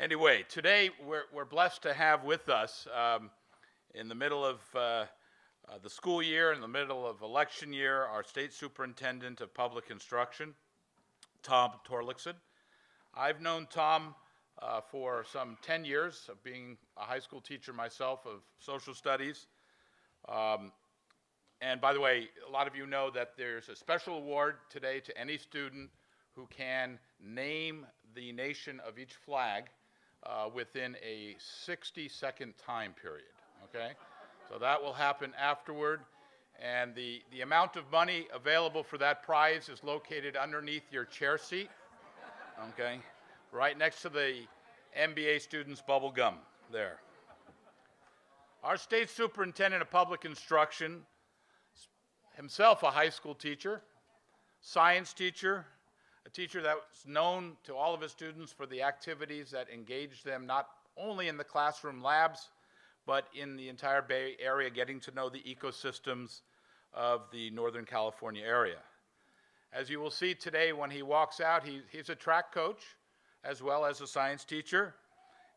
Anyway, today we're blessed to have with us, in the middle of the school year, in the middle of election year, our State Superintendent of Public Instruction, Tom Torlakson. I've known Tom for some 10 years of being a high school teacher myself of social studies. And by the way, a lot of you know that there's a special award today to any student who can name the nation of each flag within a 60-second time period, okay? So that will happen afterward. And the amount of money available for that prize is located underneath your chair seat, okay? Right next to the MBA students' bubble gum there. Our State Superintendent of Public Instruction, himself a high school teacher, science teacher, a teacher that was known to all of his students for the activities that engaged them not only in the classroom labs, but in the entire Bay Area, getting to know the ecosystems of the Northern California area. As you will see today when he walks out, he's a track coach as well as a science teacher,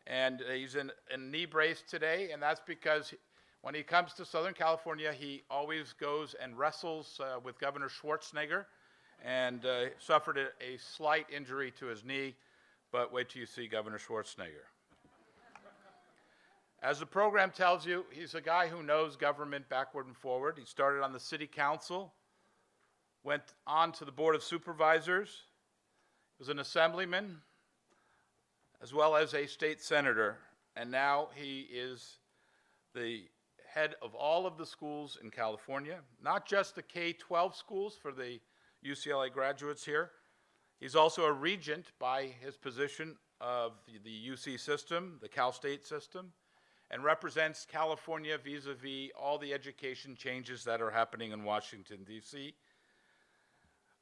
and he's in a knee brace today, and that's because when he comes to Southern California, he always goes and wrestles with Governor Schwarzenegger, and suffered a slight injury to his knee, but wait till you see Governor Schwarzenegger. As the program tells you, he's a guy who knows government backward and forward. He started on the city council, went on to the board of supervisors, was an assemblyman, as well as a state senator, and now he is the head of all of the schools in California, not just the K-12 schools for the UCLA graduates here. He's also a regent by his position of the UC system, the Cal State system, and represents California vis-a-vis all the education changes that are happening in Washington, D.C.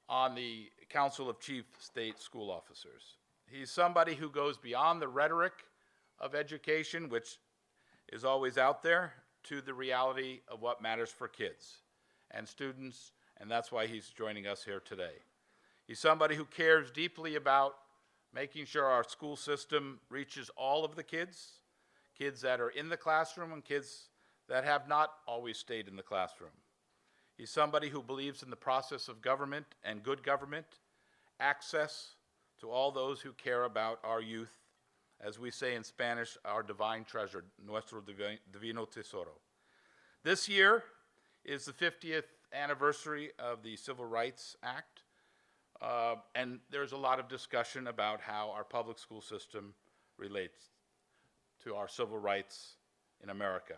on the Council of Chief State School Officers. He's somebody who goes beyond the rhetoric of education, which is always out there, to the reality of what matters for kids and students, and that's why he's joining us here today. He's somebody who cares deeply about making sure our school system reaches all of the kids, kids that are in the classroom and kids that have not always stayed in the classroom. He's somebody who believes in the process of government and good government, access to all those who care about our youth, as we say in Spanish, our divine treasure, nuestro divino tesoro. This year is the 50th anniversary of the Civil Rights Act, and there's a lot of discussion about how our public school system relates to our civil rights in America.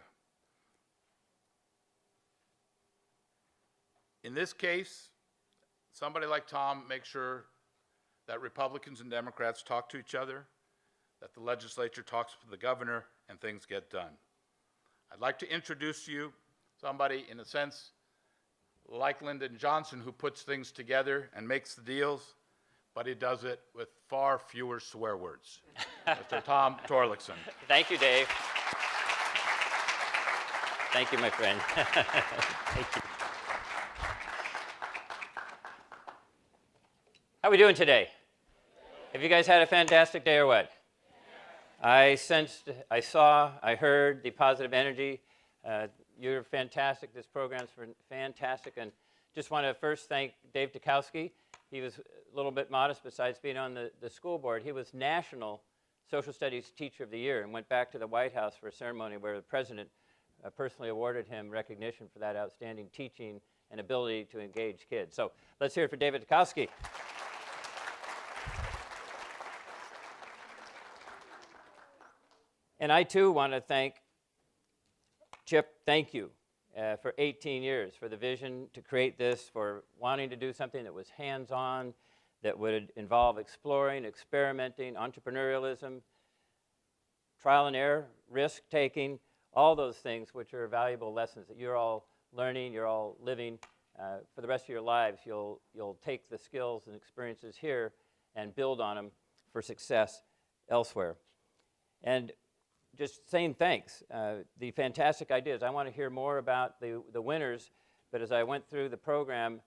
In this case, somebody like Tom makes sure that Republicans and Democrats talk to each other, that the legislature talks to the governor, and things get done. I'd like to introduce to you somebody, in a sense, like Lyndon Johnson, who puts things together and makes the deals, but he does it with far fewer swear words. Mr. Tom Torlakson. Thank you, Dave. Thank you, my friend. Thank you. How are we doing today? Have you guys had a fantastic day or what? I sensed, I saw, I heard the positive energy. You're fantastic. This program's fantastic. And just want to first thank Dave Tukowski. He was a little bit modest besides being on the school board. He was National Social Studies Teacher of the Year and went back to the White House for a ceremony where the president personally awarded him recognition for that outstanding teaching and ability to engage kids. So let's hear it for David Tukowski. And I, too, want to thank Chip, thank you for 18 years, for the vision to create this, for wanting to do something that was hands-on, that would involve exploring, experimenting, entrepreneurialism, trial and error, risk-taking, all those things which are valuable lessons that you're all learning, you're all living. For the rest of your lives, you'll take the skills and experiences here and build on them for success elsewhere. And just saying thanks. The fantastic ideas. I want to hear more about the winners, but as I went through the program,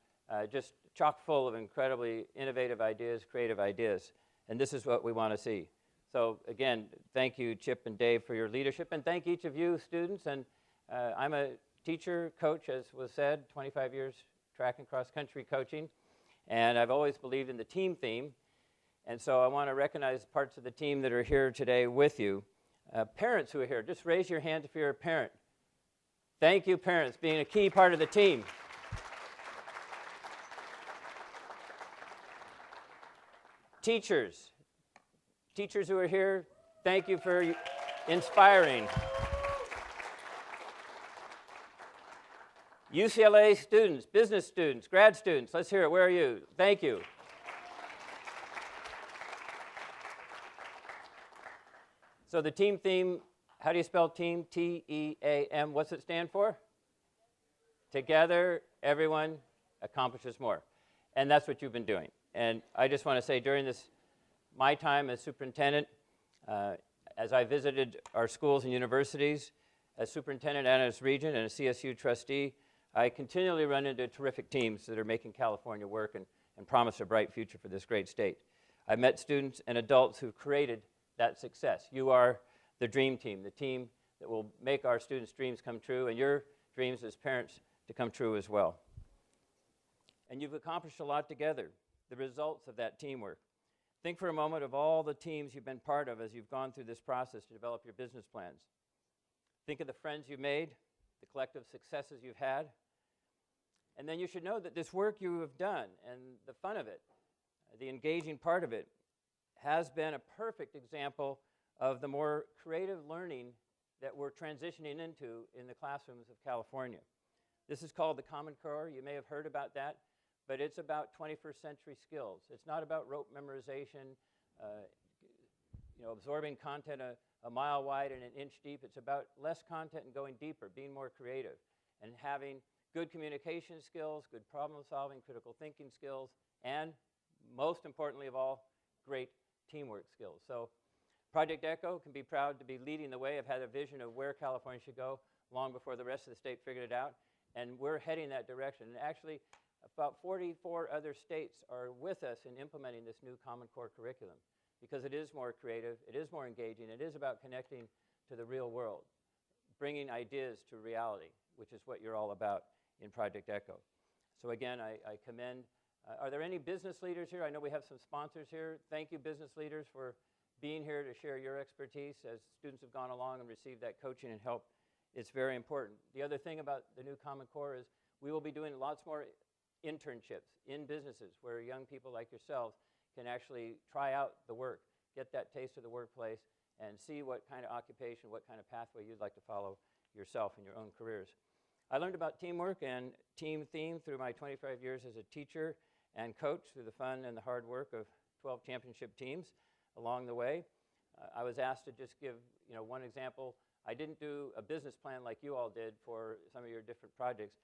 just chock full of incredibly innovative ideas, creative ideas, and this is what we want to see. So again, thank you, Chip and Dave, for your leadership, and thank each of you students. And I'm a teacher, coach, as was said, 25 years track and cross-country coaching, and I've always believed in the team theme. And so I want to recognize parts of the team that are here today with you. Parents who are here, just raise your hand if you're a parent. Thank you, parents, being a key part of the team. Teachers who are here, thank you for inspiring. UCLA students, business students, grad students, let's hear it. Where are you? Thank you. So the team theme, how do you spell team? T-E-A-M. What's it stand for? Together, everyone accomplishes more. And that's what you've been doing. And I just want to say during my time as superintendent, as I visited our schools and universities, as superintendent and as regent and a CSU trustee, I continually run into terrific teams that are making California work and promise a bright future for this great state. I've met students and adults who've created that success. You are the dream team, the team that will make our students' dreams come true, and your dreams as parents to come true as well. And you've accomplished a lot together, the results of that teamwork. Think for a moment of all the teams you've been part of as you've gone through this process to develop your business plans. Think of the friends you've made, the collective successes you've had. And then you should know that this work you have done and the fun of it, the engaging part of it, has been a perfect example of the more creative learning that we're transitioning into in the classrooms of California. This is called the Common Core. You may have heard about that, but it's about 21st century skills. It's not about rote memorization, absorbing content a mile wide and an inch deep. It's about less content and going deeper, being more creative, and having good communication skills, good problem solving, critical thinking skills, and most importantly of all, great teamwork skills. So Project ECHO can be proud to be leading the way. I've had a vision of where California should go long before the rest of the state figured it out, and we're heading that direction. And actually, about 44 other states are with us in implementing this new Common Core curriculum because it is more creative, it is more engaging, it is about connecting to the real world, bringing ideas to reality, which is what you're all about in Project ECHO. So again, I commend. Are there any business leaders here? I know we have some sponsors here. Thank you, business leaders, for being here to share your expertise as students have gone along and received that coaching and help. It's very important. The other thing about the new Common Core is we will be doing lots more internships in businesses where young people like yourselves can actually try out the work, get that taste of the workplace, and see what kind of occupation, what kind of pathway you'd like to follow yourself in your own careers. I learned about teamwork and team theme through my 25 years as a teacher and coach through the fun and the hard work of 12 championship teams along the way. I was asked to just give one example. I didn't do a business plan like you all did for some of your different projects,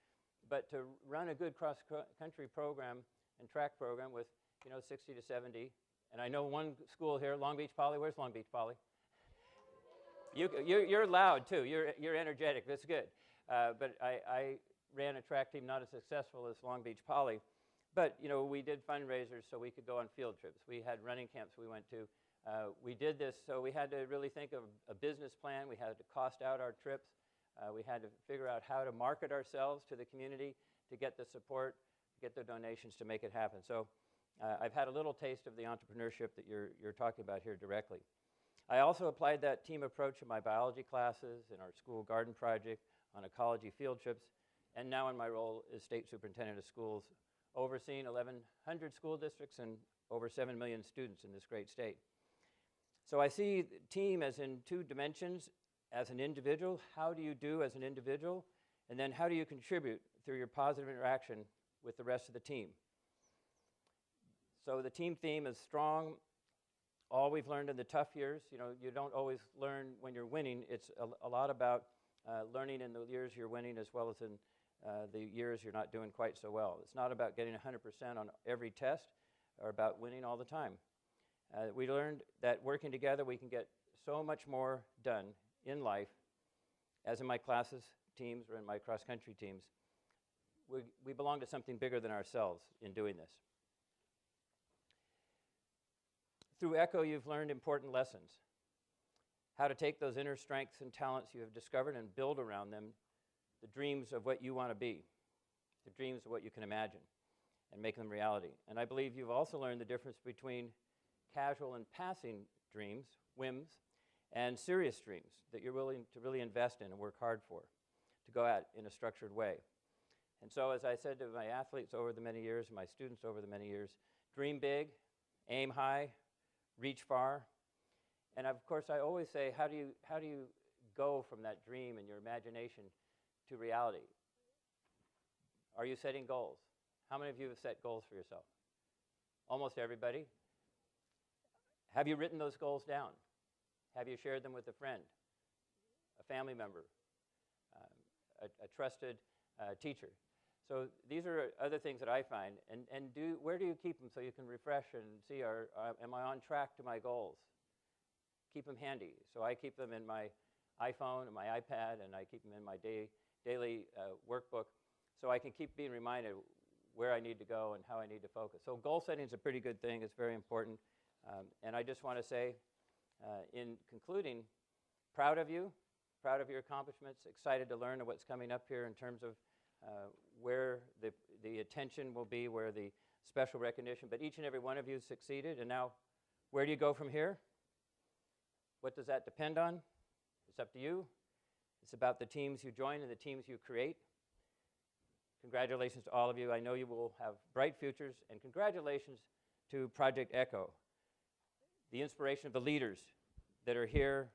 but to run a good cross-country program and track program with 60 to 70. And I know one school here, Long Beach Poly. Where's Long Beach Poly? You're loud too. You're energetic. That's good. But I ran a track team not as successful as Long Beach Poly. But we did fundraisers so we could go on field trips. We had running camps we went to. We did this, so we had to really think of a business plan. We had to cost out our trips. We had to figure out how to market ourselves to the community to get the support, get the donations to make it happen. So I've had a little taste of the entrepreneurship that you're talking about here directly. I also applied that team approach in my biology classes, in our school garden project, on ecology field trips, and now in my role as state superintendent of schools, overseeing 1,100 school districts and over 7 million students in this great state. So I see the team as in two dimensions. As an individual, how do you do as an individual? And then how do you contribute through your positive interaction with the rest of the team? So the team theme is strong. All we've learned in the tough years, you don't always learn when you're winning. It's a lot about learning in the years you're winning as well as in the years you're not doing quite so well. It's not about getting 100% on every test or about winning all the time. We learned that working together we can get so much more done in life, as in my classes teams or in my cross-country teams. We belong to something bigger than ourselves in doing this. Through ECHO, you've learned important lessons. How to take those inner strengths and talents you have discovered and build around them the dreams of what you want to be, the dreams of what you can imagine, and make them reality. And I believe you've also learned the difference between casual and passing dreams, whims, and serious dreams that you're willing to really invest in and work hard for, to go at in a structured way. And so, as I said to my athletes over the many years, and my students over the many years, dream big, aim high, reach far. And of course, I always say, how do you go from that dream and your imagination to reality? Are you setting goals? How many of you have set goals for yourself? Almost everybody. Have you written those goals down? Have you shared them with a friend, a family member, a trusted teacher? So these are other things that I find. And where do you keep them so you can refresh and see, am I on track to my goals? Keep them handy. So I keep them in my iPhone and my iPad, and I keep them in my daily workbook, so I can keep being reminded where I need to go and how I need to focus. So goal setting is a pretty good thing. It's very important. And I just want to say, in concluding, proud of you, proud of your accomplishments, excited to learn what's coming up here in terms of where the attention will be, where the special recognition. But each and every one of you succeeded. And now, where do you go from here? What does that depend on? It's up to you. It's about the teams you join and the teams you create. Congratulations to all of you. I know you will have bright futures. And congratulations to Project ECHO, the inspiration of the leaders that are here